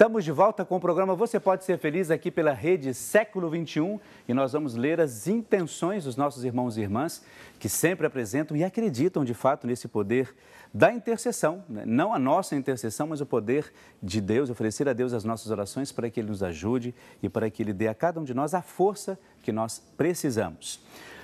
Estamos de volta com o programa Você Pode Ser Feliz aqui pela Rede Século XXI e nós vamos ler as intenções dos nossos irmãos e irmãs que sempre apresentam e acreditam de fato nesse poder da intercessão, né? Não a nossa intercessão, mas o poder de Deus, oferecer a Deus as nossas orações para que Ele nos ajude e para que Ele dê a cada um de nós a força que nós precisamos.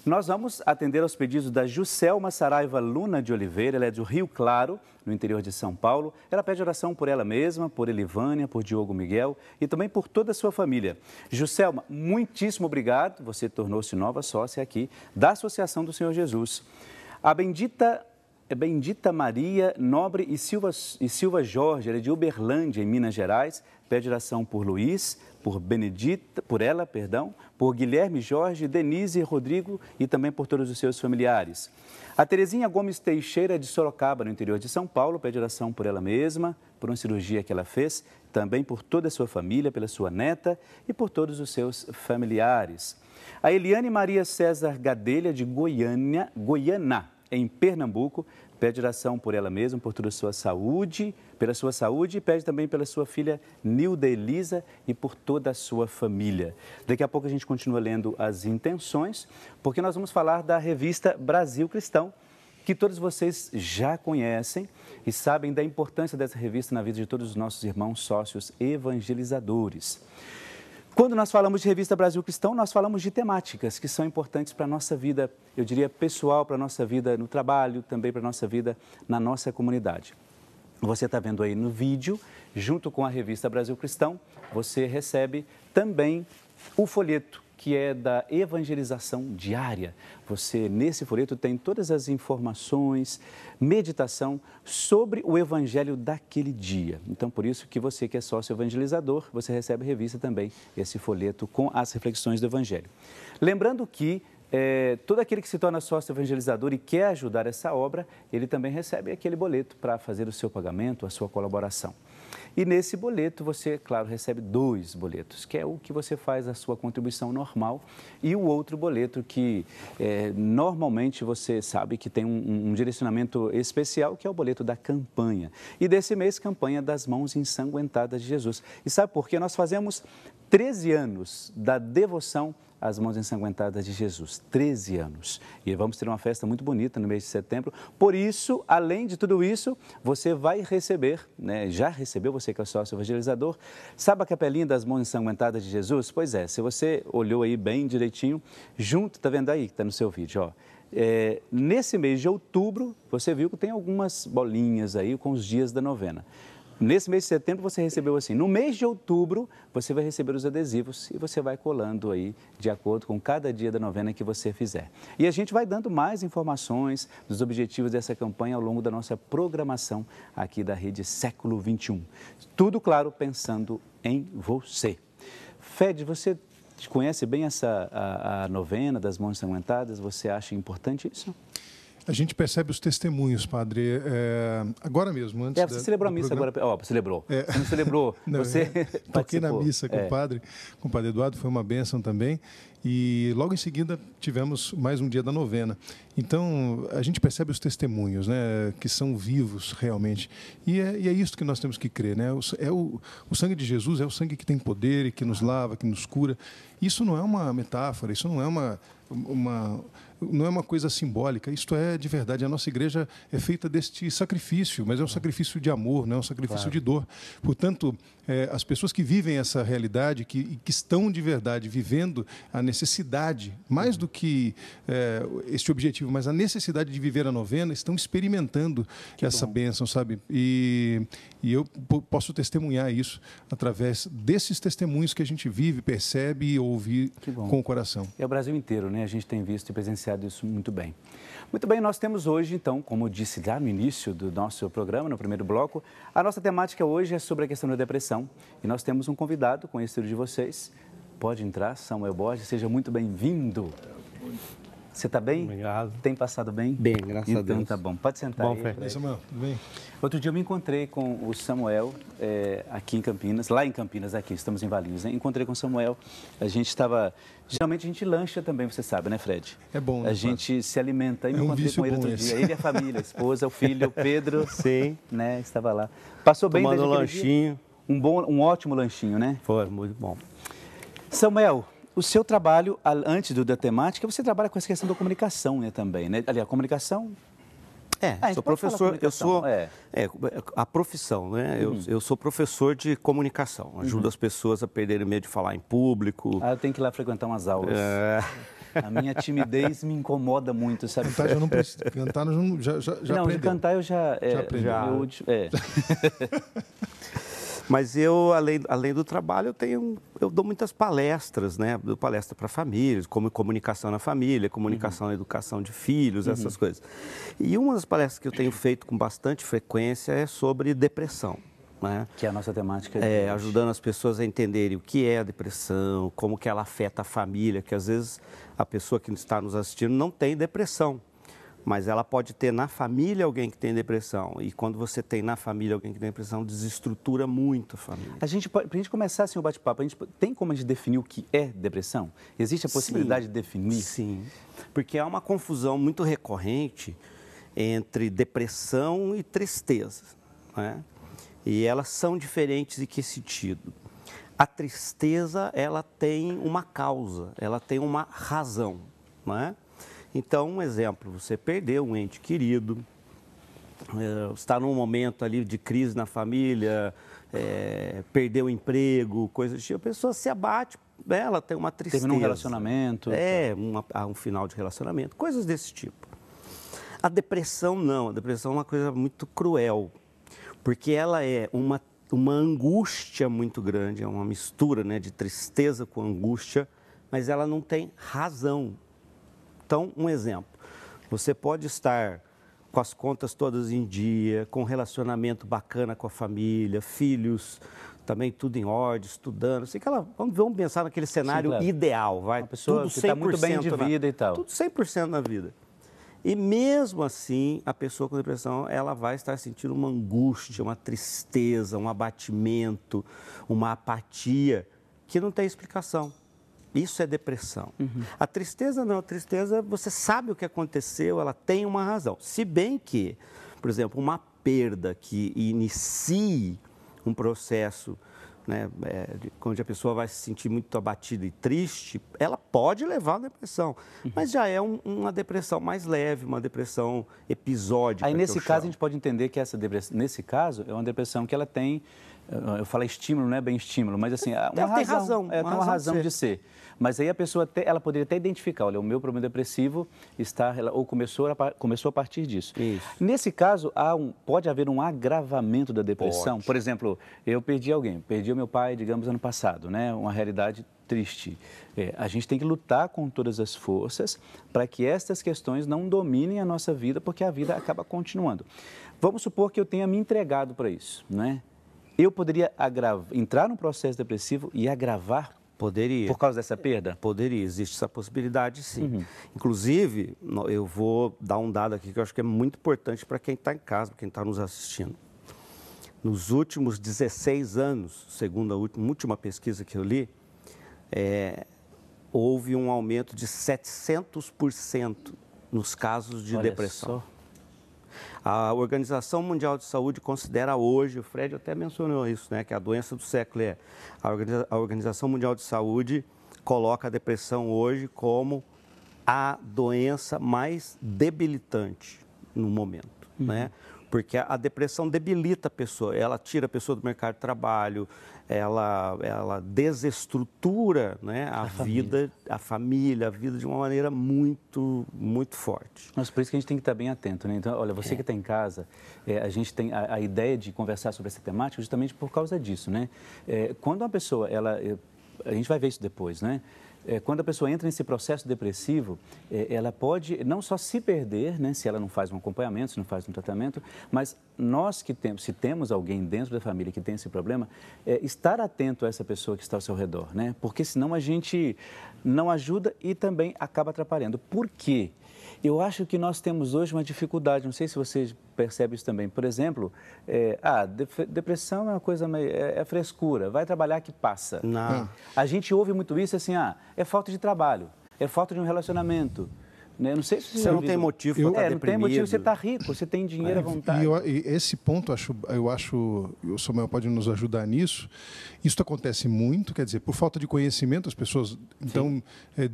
Nós vamos atender aos pedidos da Juscelma Saraiva Luna de Oliveira, ela é do Rio Claro, no interior de São Paulo. Ela pede oração por ela mesma, por Elivânia, por Diogo Miguel e também por toda a sua família. Juscelma, muitíssimo obrigado, você tornou-se nova sócia aqui da Associação do Senhor Jesus. A Bendita Maria Nobre e Silva Jorge, ela é de Uberlândia, em Minas Gerais, pede oração por Luiz, por Guilherme Jorge, Denise e Rodrigo e também por todos os seus familiares. A Terezinha Gomes Teixeira, de Sorocaba, no interior de São Paulo, pede oração por ela mesma, por uma cirurgia que ela fez, também por toda a sua família, pela sua neta e por todos os seus familiares. A Eliane Maria César Gadelha, de Goiânia, em Pernambuco, pede oração por ela mesma, por toda a sua saúde, pela sua saúde e pede também pela sua filha Nilda Elisa e por toda a sua família. Daqui a pouco a gente continua lendo as intenções, porque nós vamos falar da revista Brasil Cristão, que todos vocês já conhecem e sabem da importância dessa revista na vida de todos os nossos irmãos sócios evangelizadores. Quando nós falamos de Revista Brasil Cristão, nós falamos de temáticas que são importantes para a nossa vida, eu diria, pessoal, para a nossa vida no trabalho, também para a nossa vida na nossa comunidade. Você está vendo aí no vídeo, junto com a Revista Brasil Cristão, você recebe também o folheto, que é da evangelização diária. Você, nesse folheto, tem todas as informações, meditação sobre o evangelho daquele dia. Então, por isso que você que é sócio evangelizador, você recebe a revista também, esse folheto com as reflexões do evangelho. Lembrando que todo aquele que se torna sócio evangelizador e quer ajudar essa obra, ele também recebe aquele boleto para fazer o seu pagamento, a sua colaboração. E nesse boleto você, claro, recebe 2 boletos, que é o que você faz a sua contribuição normal e o outro boleto que normalmente você sabe que tem um direcionamento especial, que é o boleto da campanha. E desse mês, campanha das mãos ensanguentadas de Jesus. E sabe por quê? Nós fazemos 13 anos da devoção às mãos ensanguentadas de Jesus, 13 anos. E vamos ter uma festa muito bonita no mês de setembro. Por isso, além de tudo isso, você vai receber, né? Já recebeu, você que é sócio evangelizador, sabe a capelinha das mãos ensanguentadas de Jesus? Pois é, se você olhou aí bem direitinho, junto, tá vendo aí que está no seu vídeo, ó. Nesse mês de outubro, você viu que tem algumas bolinhas aí com os dias da novena. Nesse mês de setembro você recebeu assim, no mês de outubro você vai receber os adesivos e você vai colando aí de acordo com cada dia da novena que você fizer. E a gente vai dando mais informações dos objetivos dessa campanha ao longo da nossa programação aqui da Rede Século XXI. Tudo, claro, pensando em você. Fed, você conhece bem a novena das mãos ensanguentadas? Você acha importante isso? A gente percebe os testemunhos, padre, agora mesmo, antes você celebrou a missa programa... agora, celebrou. Você não celebrou, não, você toquei na missa com o padre Eduardo, foi uma bênção também, e logo em seguida tivemos mais um dia da novena. Então, a gente percebe os testemunhos, né, que são vivos realmente, e é isso que nós temos que crer, né? O sangue de Jesus é o sangue que tem poder e que nos lava, que nos cura. Isso não é uma metáfora, isso não é uma coisa simbólica, isto é de verdade. A nossa igreja é feita deste sacrifício, mas é um sacrifício de amor, não é um sacrifício de dor. Portanto, as pessoas que vivem essa realidade, que estão de verdade vivendo a necessidade, mais do que este objetivo, mas a necessidade de viver a novena, estão experimentando essa bênção, sabe? E eu posso testemunhar isso através desses testemunhos que a gente vive, percebe e ouve com o coração. É o Brasil inteiro, né? A gente tem visto e presenciado isso muito bem. Muito bem, nós temos hoje, então, como eu disse lá no início do nosso programa, no primeiro bloco, a nossa temática hoje é sobre a questão da depressão. E nós temos um convidado conhecido de vocês. Pode entrar, Samuel Borges, seja muito bem-vindo. Você está bem? Obrigado. Tem passado bem? Bem, graças a Deus. Então tá bom. Pode sentar aí. Oi, Samuel, tudo bem? Outro dia eu me encontrei com o Samuel aqui em Campinas, lá em Campinas, aqui, estamos em Valinhos, né? Encontrei com o Samuel, a gente estava... Geralmente a gente lancha também, você sabe, né, Fred? É bom, né? A gente se alimenta. E me encontrei com ele outro dia. Ele e a família, a esposa, o filho, o Pedro. Sim. Né, estava lá. Passou bem tomando desde um lanchinho. um ótimo lanchinho, né? Foi, muito bom. Samuel, o seu trabalho, antes da temática, você trabalha com essa questão da comunicação, né, também, né? Ali, a comunicação... Sou professor, a profissão, né? Eu sou professor de comunicação, ajudo as pessoas a perderem medo de falar em público. Eu tenho que ir lá frequentar umas aulas. A minha timidez me incomoda muito, sabe? Cantar já não precisa. Cantar já não, aprendeu. De cantar eu já aprendeu. Mas eu, além do trabalho, eu dou muitas palestras, né? Dou palestra para famílias, como comunicação na família, comunicação na educação de filhos, essas coisas. E uma das palestras que eu tenho feito com bastante frequência é sobre depressão. Né? Que é a nossa temática. Ajudando as pessoas a entenderem o que é a depressão, como que ela afeta a família, que às vezes a pessoa que está nos assistindo não tem depressão. Mas ela pode ter na família alguém que tem depressão. E quando você tem na família alguém que tem depressão, desestrutura muito a família. Para a gente começar assim o bate-papo, tem como a gente definir o que é depressão? Existe a possibilidade de definir? Sim, porque há uma confusão muito recorrente entre depressão e tristeza. Né? E elas são diferentes em que sentido? A tristeza, ela tem uma causa, ela tem uma razão, não é? Então, um exemplo, você perdeu um ente querido, está num momento ali de crise na família, perdeu o emprego, coisas do tipo, a pessoa se abate, ela tem uma tristeza. Terminou um relacionamento. Um final de relacionamento, coisas desse tipo. A depressão não, a depressão é uma coisa muito cruel, porque ela é uma angústia muito grande, é uma mistura, né, de tristeza com angústia, mas ela não tem razão. Então, um exemplo, você pode estar com as contas todas em dia, com um relacionamento bacana com a família, filhos, também tudo em ordem, estudando. Assim, vamos pensar naquele cenário ideal, vai? Uma pessoa tudo que está muito bem de vida e tal. Tudo 100% na vida. E mesmo assim, a pessoa com depressão, ela vai estar sentindo uma angústia, uma tristeza, um abatimento, uma apatia, que não tem explicação. Isso é depressão. A tristeza não, a tristeza, você sabe o que aconteceu, ela tem uma razão. Se bem que, por exemplo, uma perda que inicie um processo, né, onde a pessoa vai se sentir muito abatida e triste, ela pode levar a depressão, mas já é uma depressão mais leve, uma depressão episódica. Aí, nesse caso, a gente pode entender que essa depressão, nesse caso, é uma depressão que ela tem, eu falo estímulo, não é bem estímulo, mas assim, uma razão. Tem uma razão de ser. Mas aí a pessoa, ela poderia até identificar, olha, o meu problema depressivo começou a partir disso. Isso. Nesse caso, pode haver um agravamento da depressão? Pode. Por exemplo, eu perdi alguém, perdi o meu pai, digamos, ano passado, né? Uma realidade triste. A gente tem que lutar com todas as forças para que estas questões não dominem a nossa vida, porque a vida acaba continuando. Vamos supor que eu tenha me entregado para isso, né? Eu poderia entrar num processo depressivo e agravar? Poderia. Por causa dessa perda? Poderia, existe essa possibilidade, sim. Inclusive, eu vou dar um dado aqui que eu acho que é muito importante para quem está em casa, para quem está nos assistindo. Nos últimos 16 anos, segundo a última pesquisa que eu li, houve um aumento de 700% nos casos de depressão. Só. A Organização Mundial de Saúde considera hoje, o Fred até mencionou isso, né, que a doença do século a Organização Mundial de Saúde coloca a depressão hoje como a doença mais debilitante no momento, né? Porque a depressão debilita a pessoa, ela tira a pessoa do mercado de trabalho, ela desestrutura, né, a vida, a família, a vida de uma maneira muito, muito forte. Mas por isso que a gente tem que estar bem atento, né? Então, olha, você que está em casa, a gente tem a ideia de conversar sobre essa temática justamente por causa disso, né? Quando uma pessoa, a gente vai ver isso depois, né? Quando a pessoa entra nesse processo depressivo, ela pode não só se perder, né, se ela não faz um acompanhamento, se não faz um tratamento, mas nós que temos, se temos alguém dentro da família que tem esse problema, estar atento a essa pessoa que está ao seu redor, né? Porque senão a gente não ajuda e também acaba atrapalhando. Por quê? Eu acho que nós temos hoje uma dificuldade, não sei se vocês percebem isso também. Por exemplo, depressão é uma coisa meio, é frescura, vai trabalhar que passa. Não. A gente ouve muito isso assim, é falta de trabalho, é falta de um relacionamento. né? Eu não sei se você não tem motivo para estar não tem motivo, deprimido. você está rico, você tem dinheiro à vontade. E esse ponto, eu acho, o Samuel pode nos ajudar nisso. Isso acontece muito, quer dizer, por falta de conhecimento, as pessoas então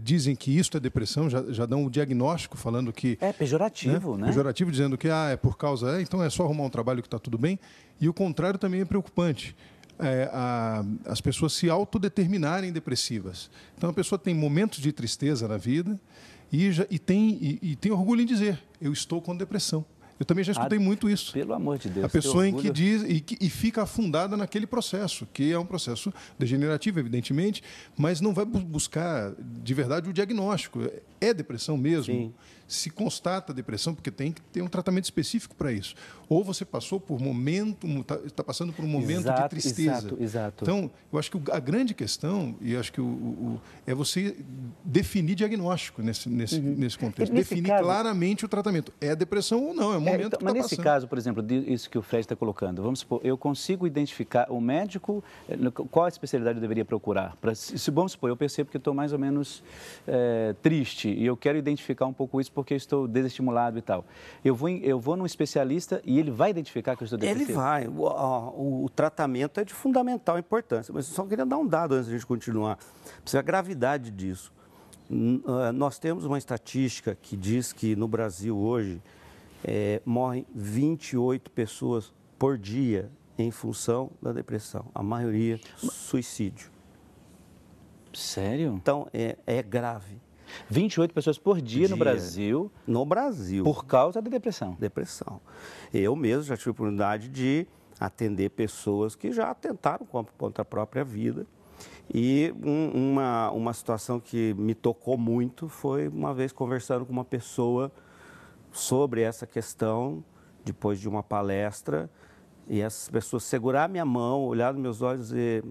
dizem que isso é depressão, já dão o diagnóstico falando que... É pejorativo, né? Pejorativo, dizendo que é por causa... então é só arrumar um trabalho que está tudo bem. E o contrário também é preocupante. As pessoas se autodeterminarem depressivas. Então a pessoa tem momentos de tristeza na vida e tem orgulho em dizer, eu estou com depressão. Eu também já escutei muito isso. Pelo amor de Deus. A pessoa em que diz e fica afundada naquele processo, que é um processo degenerativo, evidentemente, mas não vai buscar de verdade o diagnóstico. É depressão mesmo? Sim. Se constata depressão, porque tem que ter um tratamento específico para isso. Ou você passou por está passando por um momento de tristeza. Exato. Então, eu acho que a grande questão, e acho que é você definir diagnóstico nesse contexto. Definir claramente o tratamento. É depressão ou não, é o momento que mas está nesse passando. caso, por exemplo, isso que o Fred está colocando, vamos supor, eu consigo identificar o médico, qual a especialidade eu deveria procurar? Vamos supor, eu percebo que estou mais ou menos triste e eu quero identificar um pouco isso porque eu estou desestimulado e tal. Eu vou num especialista e ele vai identificar que eu estou depressivo? Ele vai. O tratamento é de fundamental importância. Mas eu só queria dar um dado antes de a gente continuar. Para você ver a gravidade disso. Nós temos uma estatística que diz que no Brasil hoje morrem 28 pessoas por dia em função da depressão. A maioria suicídio. Sério? Então, é grave. 28 pessoas por dia no Brasil. No Brasil. Por causa da depressão. Depressão. Eu mesmo já tive a oportunidade de atender pessoas que já atentaram contra a própria vida. E uma situação que me tocou muito foi uma vez conversando com uma pessoa sobre essa questão, depois de uma palestra, e essas pessoas segurar minha mão, olhar nos meus olhos e dizer,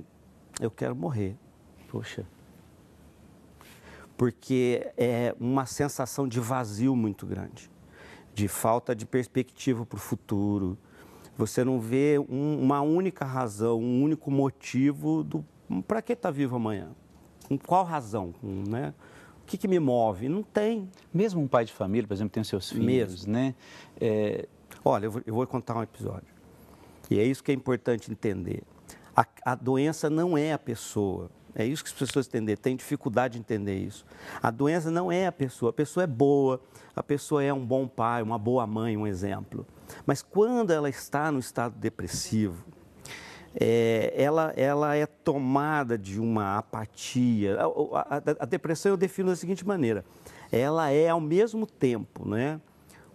eu quero morrer. Poxa. Porque é uma sensação de vazio muito grande, de falta de perspectiva para o futuro. Você não vê uma única razão, um único motivo para que está vivo amanhã. Com qual razão? Né? O que me move? Não tem. Mesmo um pai de família, por exemplo, tem os seus filhos, né? Olha, eu vou contar um episódio. E é isso que é importante entender. A doença não é a pessoa. É isso que as pessoas têm dificuldade de entender isso. A doença não é a pessoa é boa, a pessoa é um bom pai, uma boa mãe, um exemplo. Mas quando ela está no estado depressivo, ela é tomada de uma apatia. A depressão eu defino da seguinte maneira, ela é ao mesmo tempo, né,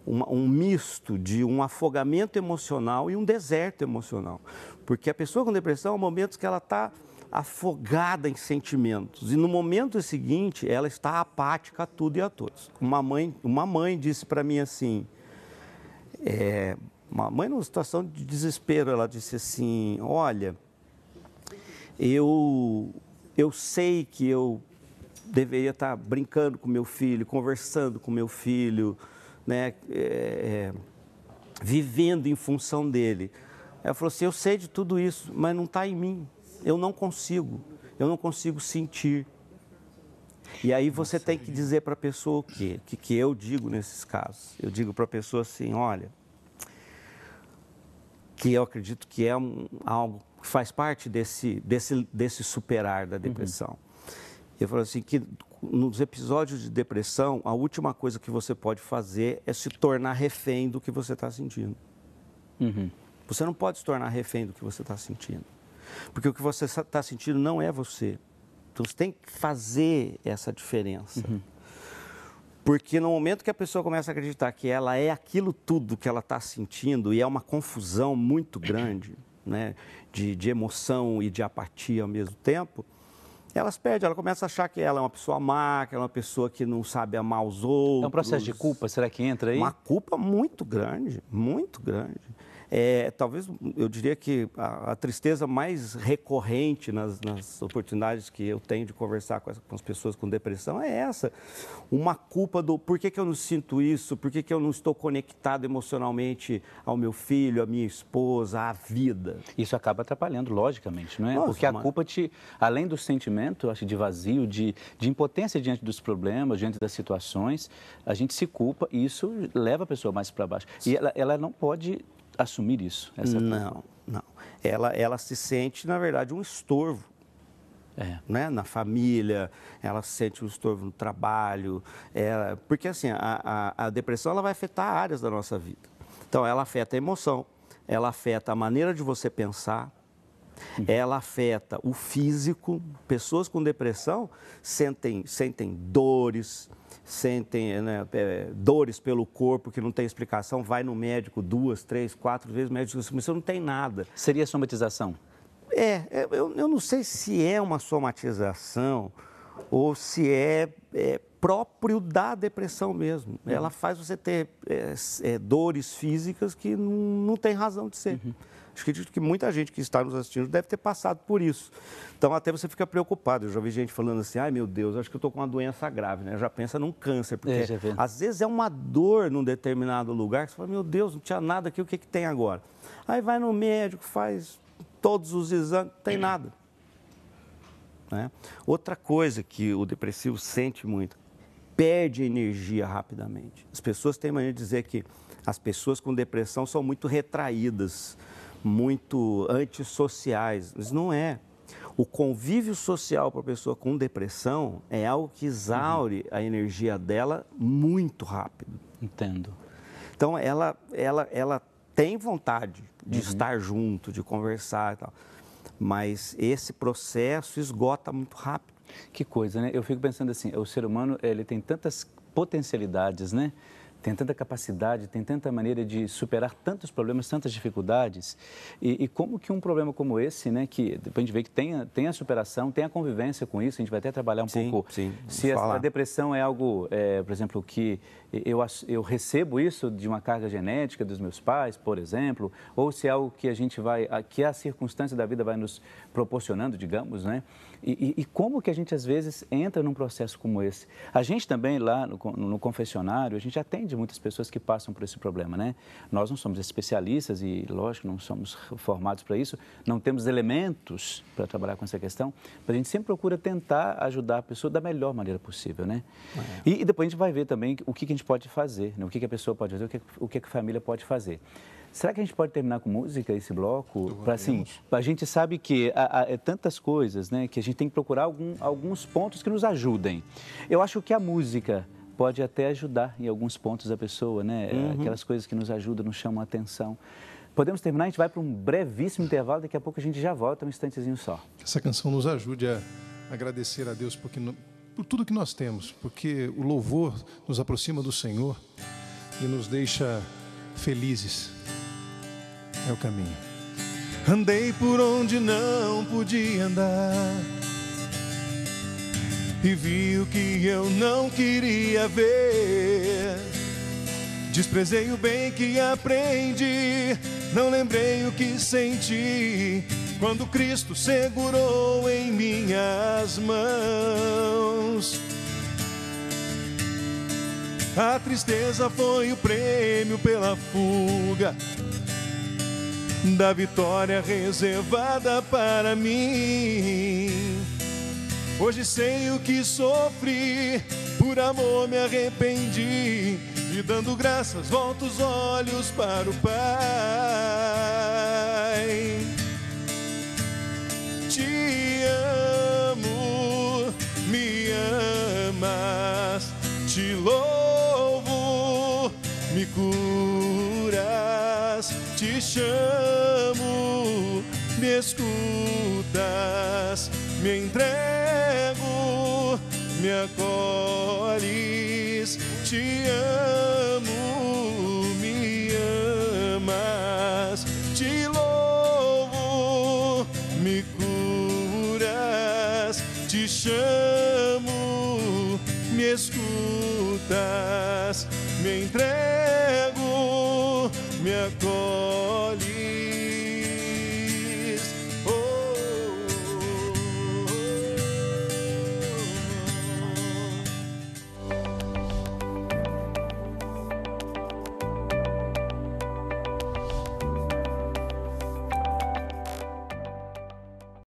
um misto de um afogamento emocional e um deserto emocional. Porque a pessoa com depressão, há momentos que ela está afogada em sentimentos. E no momento seguinte, ela está apática a tudo e a todos. Uma mãe disse para mim assim, uma mãe numa situação de desespero, ela disse assim, olha, eu sei que eu deveria estar brincando com meu filho, conversando com meu filho, né, vivendo em função dele. Ela falou assim, eu sei de tudo isso, mas não está em mim. Eu não consigo sentir. E aí você tem que dizer para a pessoa o quê? Que eu digo nesses casos. Eu digo para a pessoa assim, olha, que eu acredito que é algo que faz parte desse superar da depressão. Eu falo assim, que nos episódios de depressão, a última coisa que você pode fazer é se tornar refém do que você está sentindo. Você não pode se tornar refém do que você está sentindo. Porque o que você está sentindo não é você. Então, você tem que fazer essa diferença. Porque no momento que a pessoa começa a acreditar que ela é aquilo tudo que ela está sentindo, e é uma confusão muito grande, né, de emoção e de apatia ao mesmo tempo, elas perdem, ela começa a achar que ela é uma pessoa má, que ela é uma pessoa que não sabe amar os outros. É um processo de culpa, será que entra aí? Uma culpa muito grande, muito grande. talvez eu diria que a tristeza mais recorrente nas oportunidades que eu tenho de conversar com as pessoas com depressão é essa. Uma culpa do por que eu não sinto isso, por que eu não estou conectado emocionalmente ao meu filho, à minha esposa, à vida. Isso acaba atrapalhando, logicamente, não é? Nossa, porque a culpa além do sentimento, acho, de vazio, de impotência diante dos problemas, diante das situações, a gente se culpa e isso leva a pessoa mais para baixo. E ela não pode assumir isso. Não. Ela se sente, na verdade, um estorvo. Né? Na família, ela se sente um estorvo no trabalho. Porque, assim, a depressão ela vai afetar áreas da nossa vida. Então, ela afeta a emoção, ela afeta a maneira de você pensar, ela afeta o físico. Pessoas com depressão sentem dores, dores pelo corpo que não tem explicação, vai no médico 2, 3, 4 vezes, o médico diz, mas você não tem nada. Seria somatização? Eu não sei se é uma somatização ou se é próprio da depressão mesmo. Ela faz você ter dores físicas que não tem razão de ser. Acredito que muita gente que está nos assistindo deve ter passado por isso. Então, até você fica preocupado. Eu já vi gente falando assim, ai meu Deus, acho que eu estou com uma doença grave, né? Já pensa num câncer, porque às vezes é uma dor num determinado lugar, que você fala, meu Deus, não tinha nada aqui, o que tem agora? Aí vai no médico, faz todos os exames, não tem nada. Né? Outra coisa que o depressivo sente muito, perde energia rapidamente. As pessoas têm mania de dizer que as pessoas com depressão são muito retraídas, muito antissociais, mas não é. O convívio social para a pessoa com depressão é algo que exaure a energia dela muito rápido. Entendo. Então, ela tem vontade de estar junto, de conversar e tal, mas esse processo esgota muito rápido. Que coisa, né? Eu fico pensando assim, o ser humano, ele tem tantas potencialidades, né? Tem tanta capacidade, tem tanta maneira de superar tantos problemas, tantas dificuldades. E como que um problema como esse, né, que depois a gente vê que tem a superação, tem a convivência com isso, a gente vai até trabalhar um pouco. Sim, se a depressão é algo, por exemplo, que eu recebo isso de uma carga genética dos meus pais, por exemplo, ou se é algo que que a circunstância da vida vai nos proporcionando, digamos, né? E como que a gente, às vezes, entra num processo como esse? A gente também, lá no confessionário, a gente atende muitas pessoas que passam por esse problema, né? Nós não somos especialistas e, lógico, não somos formados para isso, não temos elementos para trabalhar com essa questão, mas a gente sempre procura tentar ajudar a pessoa da melhor maneira possível, né? E depois a gente vai ver também o que a gente pode fazer, né? O que a pessoa pode fazer, o que a família pode fazer. Será que a gente pode terminar com música esse bloco? A gente sabe que é tantas coisas, né, que a gente tem que procurar alguns pontos que nos ajudem. Eu acho que a música pode até ajudar em alguns pontos a pessoa, né? Aquelas coisas que nos ajudam, nos chamam a atenção. Podemos terminar? A gente vai para um brevíssimo intervalo, daqui a pouco a gente já volta, um instantezinho só. Essa canção nos ajude a agradecer a Deus por tudo que nós temos, porque o louvor nos aproxima do Senhor e nos deixa felizes. É o caminho. Andei por onde não podia andar e vi o que eu não queria ver. Desprezei o bem que aprendi, não lembrei o que senti quando Cristo segurou em minhas mãos. A tristeza foi o prêmio pela fuga da vitória reservada para mim. Hoje sei o que sofri, por amor me arrependi, e dando graças volto os olhos para o Pai. Te amo, me amas, te louvo, me curas, te chamo, me escutas, me entrego, me acolhes, te amo, me amas, te louvo, me curas, te chamo, me escutas, me entrego, me acolhes.